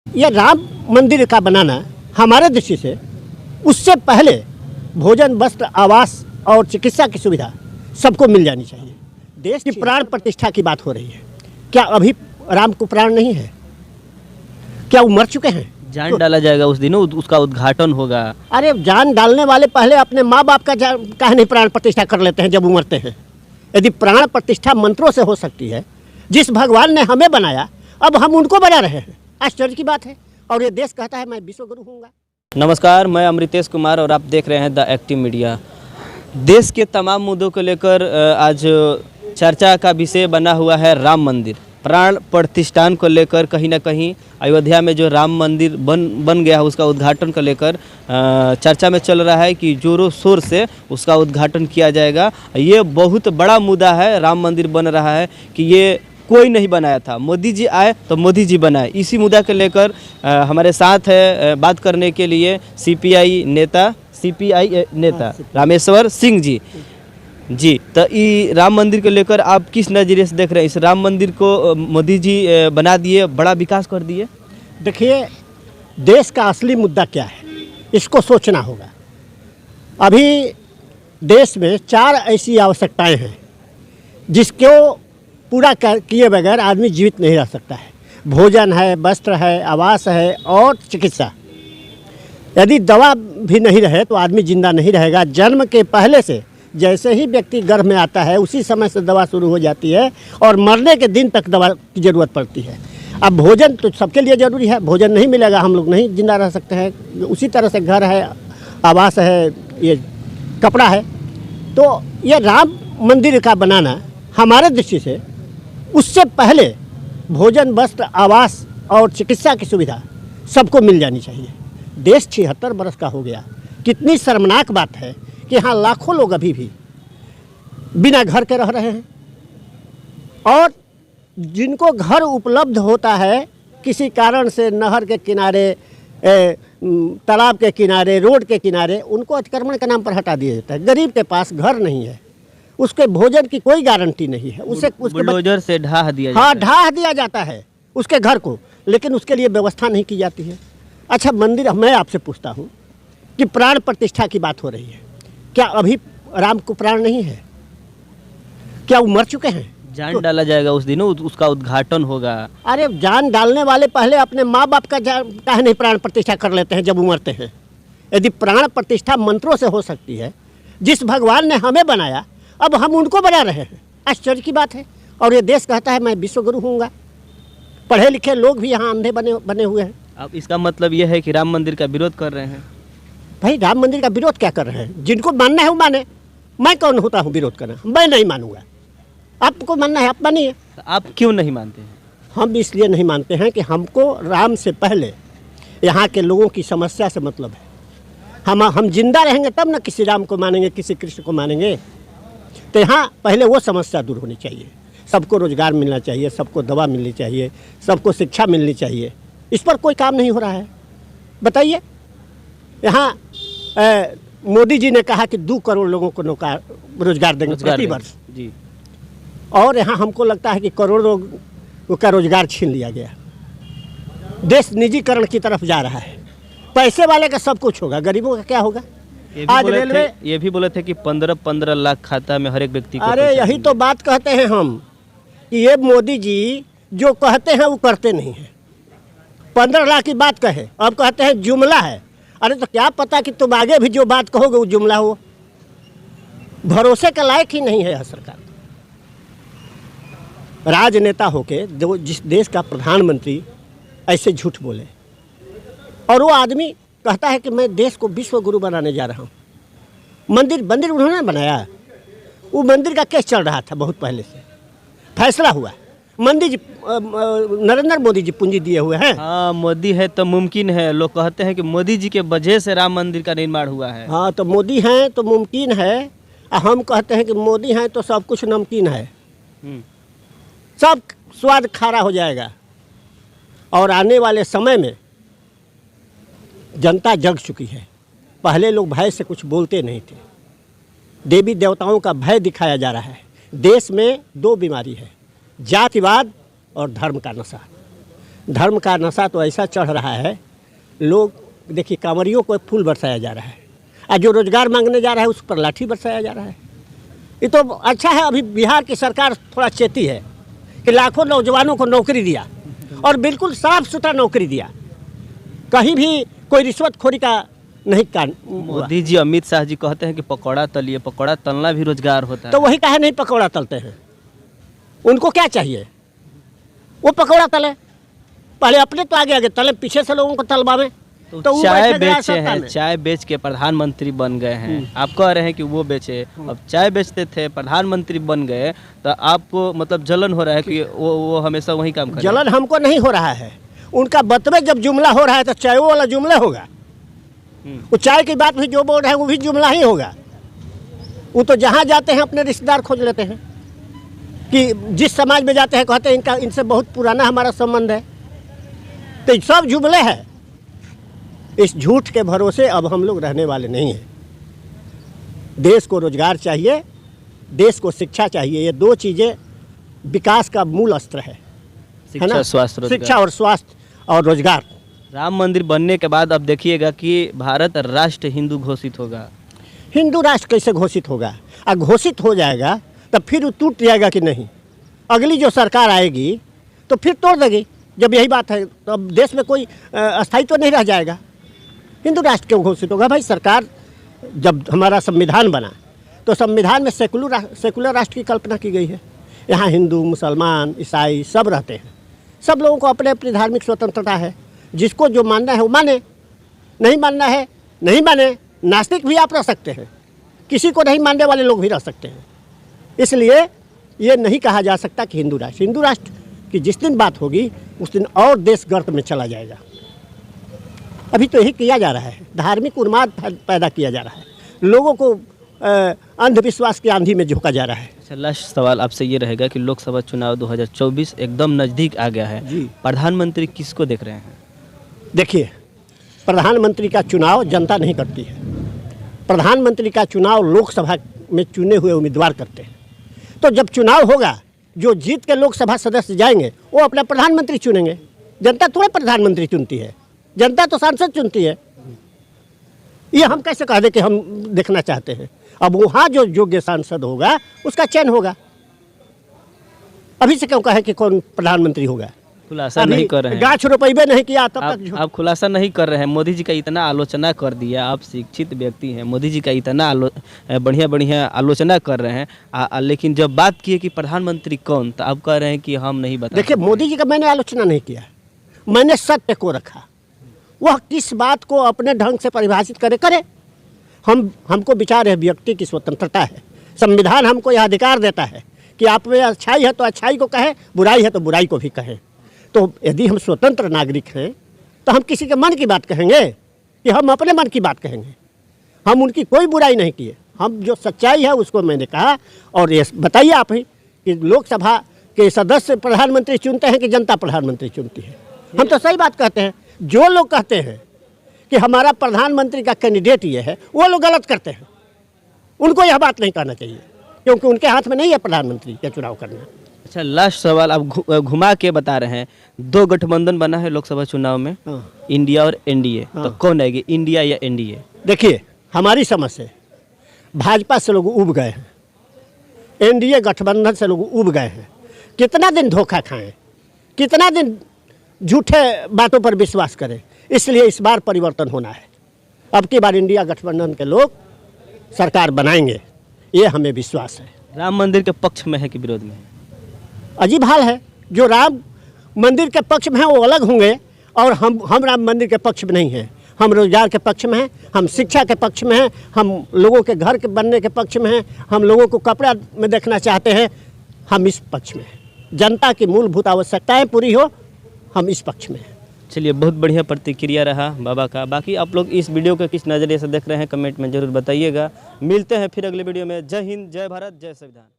ये राम मंदिर का बनाना हमारे दृष्टि से उससे पहले भोजन, वस्त्र, आवास और चिकित्सा की सुविधा सबको मिल जानी चाहिए। देश की प्राण प्रतिष्ठा की बात हो रही है। क्या अभी राम को प्राण नहीं है? क्या वो मर चुके हैं? जान डाला जाएगा उस दिन, उसका उद्घाटन होगा। अरे जान डालने वाले पहले अपने माँ बाप का काहे नहीं प्राण प्रतिष्ठा कर लेते हैं जब वो मरते हैं? यदि प्राण प्रतिष्ठा मंत्रों से हो सकती है, जिस भगवान ने हमें बनाया, अब हम उनको बना रहे हैं, आश्चर्य की बात है। और ये देश कहता है मैं विश्व गुरु हूँगा। नमस्कार, मैं अमृतेश कुमार और आप देख रहे हैं द एक्टिव मीडिया। देश के तमाम मुद्दों को लेकर आज चर्चा का विषय बना हुआ है राम मंदिर। प्राण प्रतिष्ठान को लेकर कहीं ना कहीं अयोध्या में जो राम मंदिर बन गया है उसका उद्घाटन को लेकर चर्चा में चल रहा है कि जोरों शोर से उसका उद्घाटन किया जाएगा। ये बहुत बड़ा मुद्दा है। राम मंदिर बन रहा है कि ये कोई नहीं बनाया था, मोदी जी आए तो मोदी जी बनाए। इसी मुद्दा को लेकर हमारे साथ है बात करने के लिए सीपीआई नेता रामेश्वर सिंह जी। तो ये राम मंदिर को लेकर आप किस नज़रिए से देख रहे हैं? इस राम मंदिर को मोदी जी बना दिए, बड़ा विकास कर दिए। देखिए, देश का असली मुद्दा क्या है, इसको सोचना होगा। अभी देश में 4 ऐसी आवश्यकताएं हैं जिसको पूरा किए बगैर आदमी जीवित नहीं रह सकता है। भोजन है, वस्त्र है, आवास है और चिकित्सा। यदि दवा भी नहीं रहे तो आदमी जिंदा नहीं रहेगा। जन्म के पहले से जैसे ही व्यक्ति गर्भ में आता है उसी समय से दवा शुरू हो जाती है और मरने के दिन तक दवा की ज़रूरत पड़ती है। अब भोजन तो सबके लिए ज़रूरी है, भोजन नहीं मिलेगा हम लोग नहीं जिंदा रह सकते हैं। उसी तरह से घर है, आवास है, ये कपड़ा है। तो ये राम मंदिर का बनाना हमारे दृष्टि से उससे पहले भोजन, वस्त्र, आवास और चिकित्सा की सुविधा सबको मिल जानी चाहिए। देश 76 बरस का हो गया। कितनी शर्मनाक बात है कि यहाँ लाखों लोग अभी भी बिना घर के रह रहे हैं और जिनको घर उपलब्ध होता है किसी कारण से नहर के किनारे, तालाब के किनारे, रोड के किनारे, उनको अतिक्रमण के नाम पर हटा दिया जाता है। गरीब के पास घर नहीं है, उसके भोजन की कोई गारंटी नहीं है, उसे बुलडोजर से ढा दिया जाता है। हाँ, ढा दिया जाता है उसके घर को, लेकिन उसके लिए व्यवस्था नहीं की जाती है। अच्छा, मंदिर, मैं आपसे पूछता हूँ कि प्राण प्रतिष्ठा की बात हो रही है, क्या अभी राम को प्राण नहीं है? क्या वो मर चुके हैं? जान डाला जाएगा उस दिन, उसका उद्घाटन होगा। अरे जान डालने वाले पहले अपने माँ बाप का काहे नहीं प्राण प्रतिष्ठा कर लेते हैं जब वो मरते हैं? यदि प्राण प्रतिष्ठा मंत्रों से हो सकती है, जिस भगवान ने हमें बनाया, अब हम उनको बना रहे हैं, आश्चर्य की बात है। और ये देश कहता है मैं विश्व गुरु हूँगा। पढ़े लिखे लोग भी यहाँ अंधे बने हुए हैं। अब इसका मतलब ये है कि राम मंदिर का विरोध कर रहे हैं। भाई, राम मंदिर का विरोध क्या कर रहे हैं? जिनको मानना है वो माने, मैं कौन होता हूँ विरोध करना? मैं नहीं मानूंगा। आपको मानना है आप मानिए। आप क्यों नहीं मानते हैं? हम इसलिए नहीं मानते हैं कि हमको राम से पहले यहाँ के लोगों की समस्या से मतलब है। हम जिंदा रहेंगे तब ना किसी राम को मानेंगे, किसी कृष्ण को मानेंगे। तो यहाँ पहले वो समस्या दूर होनी चाहिए। सबको रोजगार मिलना चाहिए, सबको दवा मिलनी चाहिए, सबको शिक्षा मिलनी चाहिए। इस पर कोई काम नहीं हो रहा है। बताइए, यहाँ मोदी जी ने कहा कि 2 करोड़ लोगों को रोजगार देंगे प्रति वर्ष जी, और यहाँ हमको लगता है कि करोड़ों लोगों का रोजगार छीन लिया गया। देश निजीकरण की तरफ जा रहा है। पैसे वाले का सब कुछ होगा, गरीबों का क्या होगा? आज रेलवे ये भी बोले थे कि 15-15 लाख खाता में हर एक व्यक्ति को। अरे यही तो बात कहते हैं हम कि ये मोदी जी जो कहते हैं वो करते नहीं हैं। 15 लाख की बात कहे, अब कहते हैं जुमला है। अरे तो क्या पता कि तुम आगे भी जो बात कहोगे वो जुमला हो। भरोसे के लायक ही नहीं है यह सरकार। राजनेता होके जो जिस देश का प्रधानमंत्री ऐसे झूठ बोले और वो आदमी कहता है कि मैं देश को विश्व गुरु बनाने जा रहा हूँ। मंदिर उन्होंने बनाया। वो मंदिर का केस चल रहा था बहुत पहले से, फैसला हुआ। मंदिर नरेंद्र मोदी जी पूंजी दिए हुए हैं। हाँ, मोदी है तो मुमकिन है। लोग कहते हैं कि मोदी जी के वजह से राम मंदिर का निर्माण हुआ है। हाँ, तो मोदी हैं तो मुमकिन है। हम कहते हैं कि मोदी हैं तो सब कुछ नमकीन है, सब स्वाद खारा हो जाएगा। और आने वाले समय में जनता जग चुकी है। पहले लोग भय से कुछ बोलते नहीं थे। देवी देवताओं का भय दिखाया जा रहा है। देश में 2 बीमारी है, जातिवाद और धर्म का नशा। धर्म का नशा तो ऐसा चढ़ रहा है, लोग देखिए कांवरियों को फूल बरसाया जा रहा है, और जो रोजगार मांगने जा रहा है उस पर लाठी बरसाया जा रहा है। ये तो अच्छा है, अभी बिहार की सरकार थोड़ा चेती है कि लाखों नौजवानों को नौकरी दिया और बिल्कुल साफ सुथरा नौकरी दिया, कहीं भी कोई रिश्वतखोरी का नहीं कान। मोदी जी, अमित शाह जी कहते हैं कि पकौड़ा तलिए, पकौड़ा तलना भी रोजगार होता है। तो वही काहे नहीं पकौड़ा तलते हैं? उनको क्या चाहिए? वो पकौड़ा तले, पहले अपने तो आगे आगे तले, पीछे से लोगों को तलवावे। तो वो चाय बैठे गया बेचे सत्ता हैं, में। चाय बेच के प्रधानमंत्री बन गए हैं। आप कह रहे हैं कि वो बेचे, अब चाय बेचते थे प्रधानमंत्री बन गए, तो आपको मतलब जलन हो रहा है कि वो हमेशा वही काम कर जलन हमको नहीं हो रहा है, उनका बतवे जब जुमला हो रहा है तो चाय वाला जुमला होगा। वो चाय की बात भी जो बोल रहे हैं वो भी जुमला ही होगा। वो तो जहाँ जाते हैं अपने रिश्तेदार खोज लेते हैं, कि जिस समाज में जाते हैं कहते हैं इनका इनसे बहुत पुराना हमारा संबंध है। तो ये सब जुमले हैं। इस झूठ के भरोसे अब हम लोग रहने वाले नहीं हैं। देश को रोजगार चाहिए, देश को शिक्षा चाहिए। ये दो चीज़ें विकास का मूल अस्त्र है शिक्षा, ना? स्वास्थ्य, रोजगार। शिक्षा और स्वास्थ्य और रोजगार। राम मंदिर बनने के बाद अब देखिएगा कि भारत राष्ट्र हिंदू घोषित होगा। हिंदू राष्ट्र कैसे घोषित होगा? और घोषित हो जाएगा तब फिर वो टूट जाएगा कि नहीं? अगली जो सरकार आएगी तो फिर तोड़ देगी। जब यही बात है तो अब देश में कोई अस्थायित्व नहीं रह जाएगा। हिंदू राष्ट्र क्यों घोषित होगा भाई? सरकार जब हमारा संविधान बना तो संविधान में सेकुलर राष्ट्र की कल्पना की गई है। यहाँ हिंदू, मुसलमान, ईसाई सब रहते हैं। सब लोगों को अपने अपनी धार्मिक स्वतंत्रता है। जिसको जो मानना है वो माने, नहीं मानना है नहीं माने। नास्तिक भी आप रह सकते हैं, किसी को नहीं मानने वाले लोग भी रह सकते हैं। इसलिए ये नहीं कहा जा सकता कि हिंदू राष्ट्र की जिस दिन बात होगी उस दिन और देश गर्त में चला जाएगा। अभी तो यही किया जा रहा है, धार्मिक उन्माद पैदा किया जा रहा है, लोगों को अंधविश्वास की आंधी में झोंका जा रहा है। अच्छा, लास्ट सवाल आपसे ये रहेगा कि लोकसभा चुनाव 2024 एकदम नज़दीक आ गया है जी। प्रधानमंत्री किसको देख रहे हैं? देखिए, प्रधानमंत्री का चुनाव जनता नहीं करती है। प्रधानमंत्री का चुनाव लोकसभा में चुने हुए उम्मीदवार करते हैं। तो जब चुनाव होगा, जो जीत के लोकसभा सदस्य जाएंगे वो अपना प्रधानमंत्री चुनेंगे। जनता थोड़े प्रधानमंत्री चुनती है, जनता तो सांसद चुनती है। ये हम कैसे कह दें कि हम देखना चाहते हैं? अब वहाँ जो योग्य सांसद होगा उसका चयन होगा। अभी से क्यों कहें कि कौन प्रधानमंत्री होगा? खुलासा नहीं कर रहे हैं गाछ रोपैबे नहीं किया तब तक आप खुलासा नहीं कर रहे हैं। मोदी जी का इतना आलोचना कर दिया, आप शिक्षित व्यक्ति हैं, मोदी जी का इतना बढ़िया आलोचना कर रहे हैं, लेकिन जब बात की है कि प्रधानमंत्री कौन, तो आप कह रहे हैं कि हम नहीं बता। देखिए, मोदी जी का मैंने आलोचना नहीं किया, मैंने सत्य को रखा। वह किस बात को अपने ढंग से परिभाषित करे। हमको विचार है, व्यक्ति की स्वतंत्रता है। संविधान हमको यह अधिकार देता है कि आप में अच्छाई है तो अच्छाई को कहें, बुराई है तो बुराई को भी कहें। तो यदि हम स्वतंत्र नागरिक हैं तो हम किसी के मन की बात कहेंगे कि हम अपने मन की बात कहेंगे? हम उनकी कोई बुराई नहीं किए, हम जो सच्चाई है उसको मैंने कहा। और ये बताइए आप ही कि लोकसभा के सदस्य प्रधानमंत्री चुनते हैं कि जनता प्रधानमंत्री चुनती है? हम तो सही बात कहते हैं। जो लोग कहते हैं कि हमारा प्रधानमंत्री का कैंडिडेट ये है, वो लोग गलत करते हैं। उनको यह बात नहीं कहना चाहिए, क्योंकि उनके हाथ में नहीं है प्रधानमंत्री का चुनाव करना। अच्छा, लास्ट सवाल आप घुमा के बता रहे हैं, दो गठबंधन बना है लोकसभा चुनाव में, इंडिया और एनडीए, तो कौन आएगी, इंडिया या एनडीए? देखिए, हमारी समझ से भाजपा से लोग उब गए हैं, एनडीए गठबंधन से लोग उब गए हैं। कितना दिन धोखा खाएं, कितना दिन झूठे बातों पर विश्वास करें? इसलिए इस बार परिवर्तन होना है। अब की बार इंडिया गठबंधन के लोग सरकार बनाएंगे, ये हमें विश्वास है। राम मंदिर के पक्ष में है कि विरोध में है? अजीब हाल है, जो राम मंदिर के पक्ष में है वो अलग होंगे, और हम राम मंदिर के पक्ष में नहीं हैं। हम रोजगार के पक्ष में हैं, हम शिक्षा के पक्ष में हैं, हम लोगों के घर के बनने के पक्ष में हैं, हम लोगों को कपड़ा में देखना चाहते हैं। हम इस पक्ष में हैं, जनता की मूलभूत आवश्यकताएं पूरी हो, हम इस पक्ष में हैं। चलिए, बहुत बढ़िया प्रतिक्रिया रहा बाबा का। बाकी आप लोग इस वीडियो को किस नज़रिए से देख रहे हैं कमेंट में ज़रूर बताइएगा। मिलते हैं फिर अगले वीडियो में। जय हिंद, जय भारत, जय संविधान।